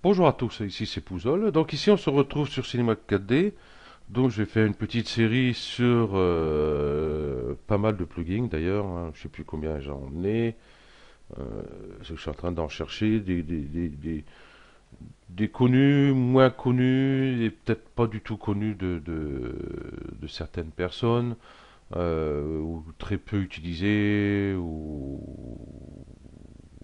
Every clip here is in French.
Bonjour à tous, ici c'est Pouzol. Donc ici on se retrouve sur Cinéma 4D. Donc je vais faire une petite série sur pas mal de plugins d'ailleurs, hein. Je sais plus combien j'en ai. Euh, je suis en train d'en chercher des connus, moins connus et peut-être pas du tout connus de certaines personnes, ou très peu utilisés, ou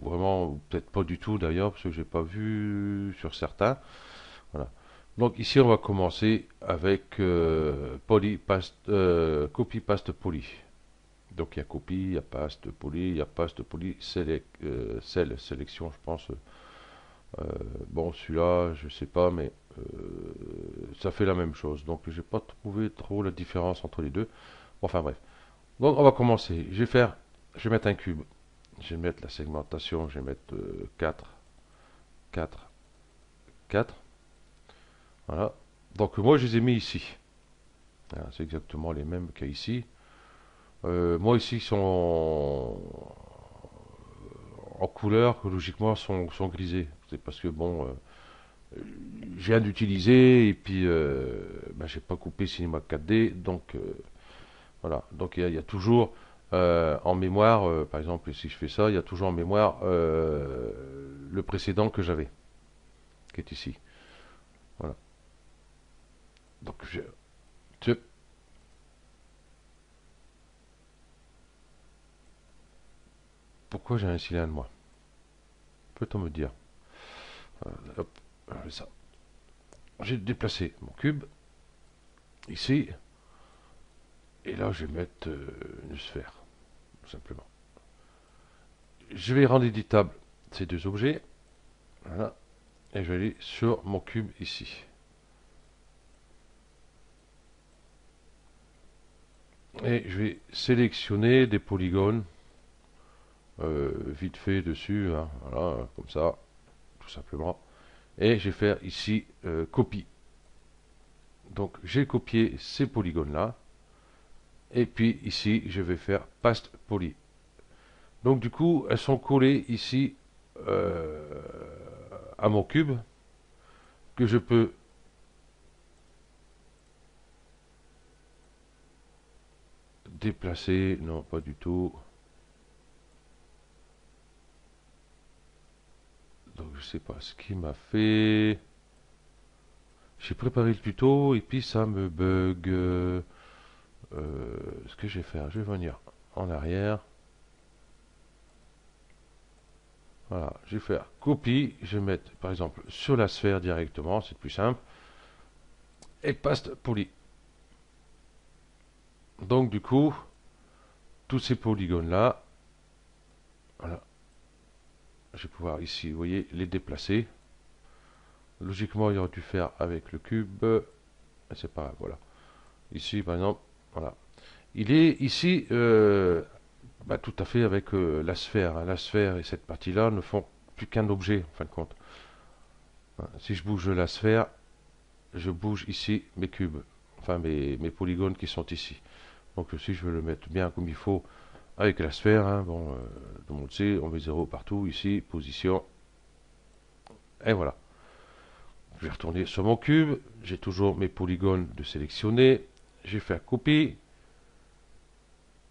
vraiment peut-être pas du tout d'ailleurs parce que j'ai pas vu sur certains. Voilà. Donc ici, on va commencer avec copy paste poly. Donc il y a copy, il y a paste poly, il y a paste poly, cell, sélection, je pense. Bon, celui-là, je sais pas, mais ça fait la même chose. Donc j'ai pas trouvé trop la différence entre les deux. Enfin bref. Donc on va commencer. Je vais mettre un cube. Je vais mettre la segmentation, je vais mettre 4, 4, 4. Voilà. Donc moi je les ai mis ici. Voilà, c'est exactement les mêmes qu'il y a ici. Moi ici ils sont en couleur que logiquement sont grisés. C'est parce que bon, je viens d'utiliser et puis ben, j'ai pas coupé Cinema 4D. Donc voilà. Donc il y a toujours en mémoire, par exemple si je fais ça, il y a toujours en mémoire le précédent que j'avais, qui est ici. Voilà. Donc je- pourquoi j'ai un cylindre moi? Peut-on me dire? Hop, ça. J'ai déplacé mon cube ici, et là je vais mettre une sphère, tout simplement. Je vais rendre éditable ces deux objets, voilà, et je vais aller sur mon cube ici. Et je vais sélectionner des polygones vite fait dessus, hein, voilà, comme ça, tout simplement. Et je vais faire ici copie. Donc j'ai copié ces polygones-là, et puis ici je vais faire paste poly. Donc du coup, elles sont collées ici euh, à mon cube que je peux déplacer. Non, pas du tout. Donc je sais pas ce qui m'a fait. J'ai préparé le tuto et puis ça me bug. Ce que je vais faire, je vais venir en arrière. Voilà, je vais faire copie. Je vais mettre par exemple sur la sphère directement, c'est plus simple. Et paste poly. Donc du coup, tous ces polygones là, voilà, je vais pouvoir ici, vous voyez, les déplacer. Logiquement, il aurait dû faire avec le cube. C'est pas grave, voilà. Ici, par exemple, voilà. Il est ici bah, tout à fait avec la sphère, hein. La sphère et cette partie-là ne font plus qu'un objet, en fin de compte. Hein. Si je bouge la sphère, je bouge ici mes cubes, enfin mes polygones qui sont ici. Donc si je veux le mettre bien comme il faut avec la sphère, hein, bon, tout le monde sait, on met 0 partout, ici, position, et voilà. Je vais retourner sur mon cube, j'ai toujours mes polygones de sélectionner, je vais faire copie,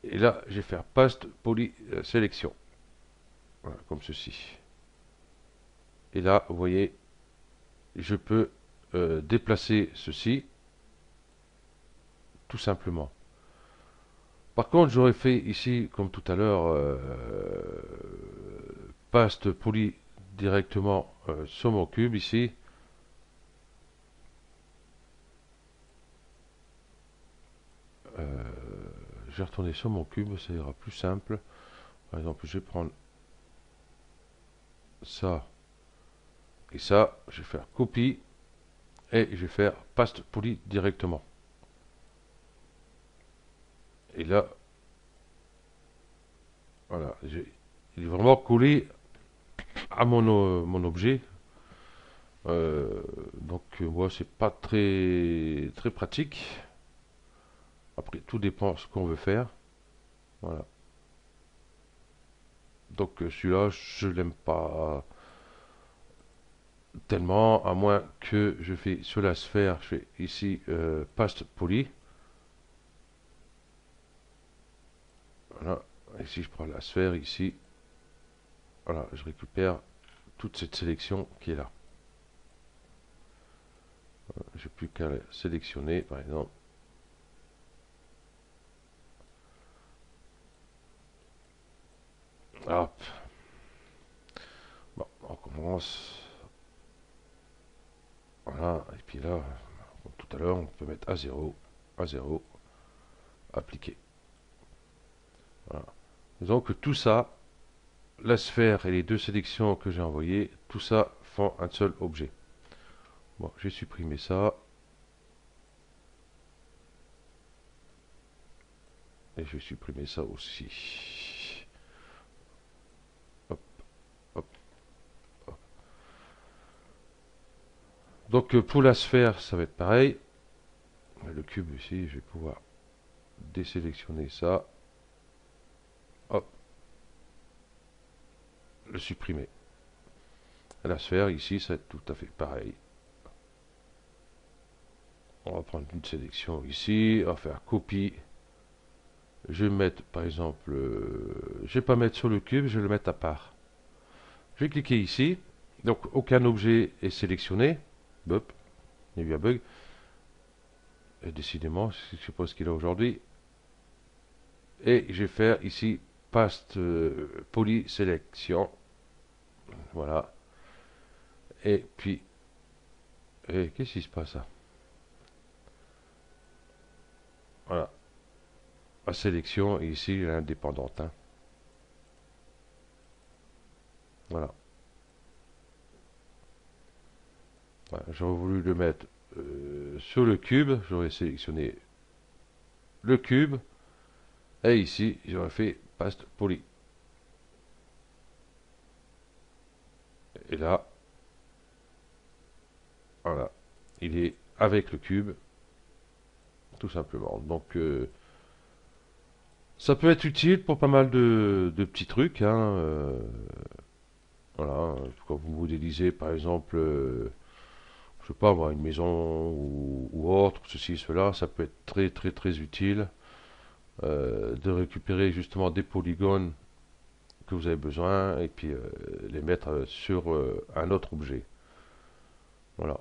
et là je vais faire paste poly sélection, voilà, comme ceci. Et là, vous voyez, je peux déplacer ceci tout simplement. Par contre, j'aurais fait ici, comme tout à l'heure, paste poly directement sur mon cube ici. Je vais retourner sur mon cube, ça ira plus simple. Par exemple, je vais prendre ça et ça, je vais faire copie et je vais faire paste poly directement. Et là, voilà, il est vraiment collé à mon objet. Donc moi, c'est pas très pratique. Après, tout dépend ce qu'on veut faire. Voilà. Donc celui-là, je l'aime pas certainement, à moins que je fais sur la sphère, je fais ici Paste Poly. Voilà, ici je prends la sphère, ici, voilà, je récupère toute cette sélection qui est là. J'ai plus qu'à la sélectionner, par exemple. Hop. Bon, on commence. Voilà, et puis là, comme tout à l'heure, on peut mettre à 0, appliquer. Voilà. Disons que tout ça, la sphère et les deux sélections que j'ai envoyées, tout ça font un seul objet. Bon, j'ai supprimé ça. Et je vais supprimer ça aussi. Hop, hop, hop. Donc pour la sphère, ça va être pareil. Le cube ici, je vais pouvoir désélectionner ça. Hop. Le supprimer. La sphère ici, ça va être tout à fait pareil. On va prendre une sélection ici, on va faire copie. Je vais mettre par exemple, je vais pas mettre sur le cube, je vais le mettre à part. Je vais cliquer ici, donc aucun objet est sélectionné. Hop, il y a eu un bug. Et décidément, je ne sais pas ce qu'il a aujourd'hui. Et je vais faire ici Paste Poly Sélection. Voilà. Et puis, qu'est-ce qui se passe là? Voilà. La sélection, et ici, l'indépendante. Hein. Voilà. Voilà. J'aurais voulu le mettre sur le cube. J'aurais sélectionné le cube. Et ici, j'aurais fait Paste Poly. Et là, voilà. Il est avec le cube. Tout simplement. Donc, ça peut être utile pour pas mal de petits trucs. Hein, voilà, quand vous modélisez par exemple, je sais pas moi, une maison ou autre, ceci, cela, ça peut être très très très utile de récupérer justement des polygones que vous avez besoin et puis les mettre sur un autre objet. Voilà.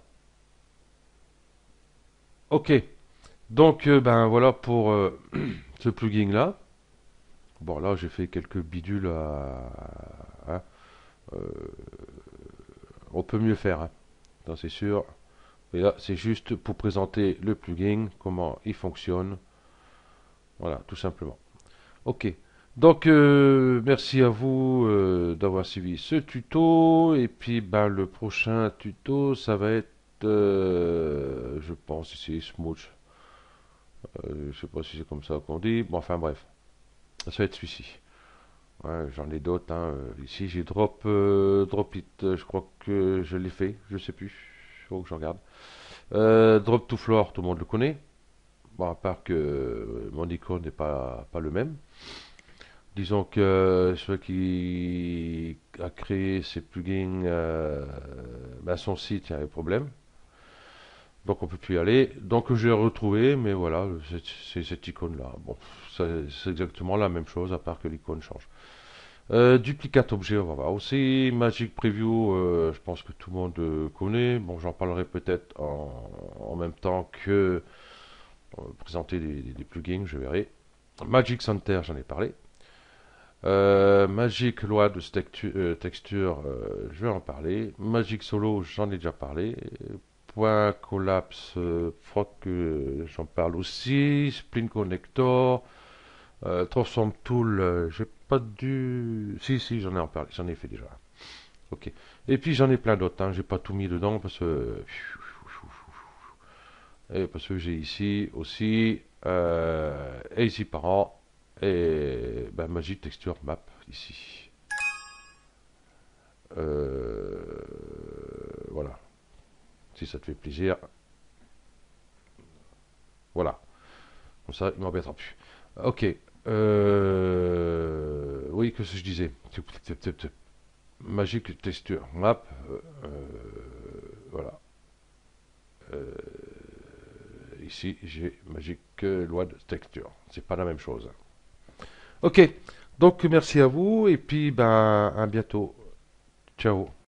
Ok, donc ben voilà pour ce plugin là. Bon là j'ai fait quelques bidules hein, euh, on peut mieux faire, hein. Non, c'est sûr. Et là, c'est juste pour présenter le plugin, comment il fonctionne. Voilà, tout simplement. Ok. Donc, merci à vous d'avoir suivi ce tuto. Et puis, ben, le prochain tuto, ça va être, je pense, ici, Smooch. Je sais pas si c'est comme ça qu'on dit. Bon, enfin, bref. Ça va être celui-ci. Ouais, j'en ai d'autres. Hein. Ici, j'ai Drop It. Je crois que je l'ai fait. Je sais plus. Faut que je regarde. Drop to Floor, tout le monde le connaît. Bon, à part que mon icône n'est pas le même. Disons que celui qui a créé ces plugins, ben, son site, il y a un problème. Donc on peut plus y aller. Donc je l'ai retrouvé, mais voilà, c'est cette icône-là. Bon, c'est exactement la même chose, à part que l'icône change. Duplicate objet, on va voir aussi. Magic Preview, je pense que tout le monde connaît. Bon, j'en parlerai peut-être en même temps que présenter des plugins, je verrai. Magic Center, j'en ai parlé. Magic loi de texture, je vais en parler. Magic Solo, j'en ai déjà parlé. Point Collapse, Froc, j'en parle aussi. Spline Connector, Transform Tool, j'ai pas dû. Si, j'en ai en parlé, j'en ai fait déjà. Ok. Et puis j'en ai plein d'autres, hein. J'ai pas tout mis dedans parce que. Et parce que j'ai ici aussi Easy Parent et ben, Magic Texture Map ici. Voilà. Si ça te fait plaisir. Voilà. Comme ça, il m'embêtera plus. Ok. Oui, que ce que je disais. Magic Texture Map. ici, j'ai Magic Loi de Texture. C'est pas la même chose. Ok, donc merci à vous et puis ben, à bientôt. Ciao.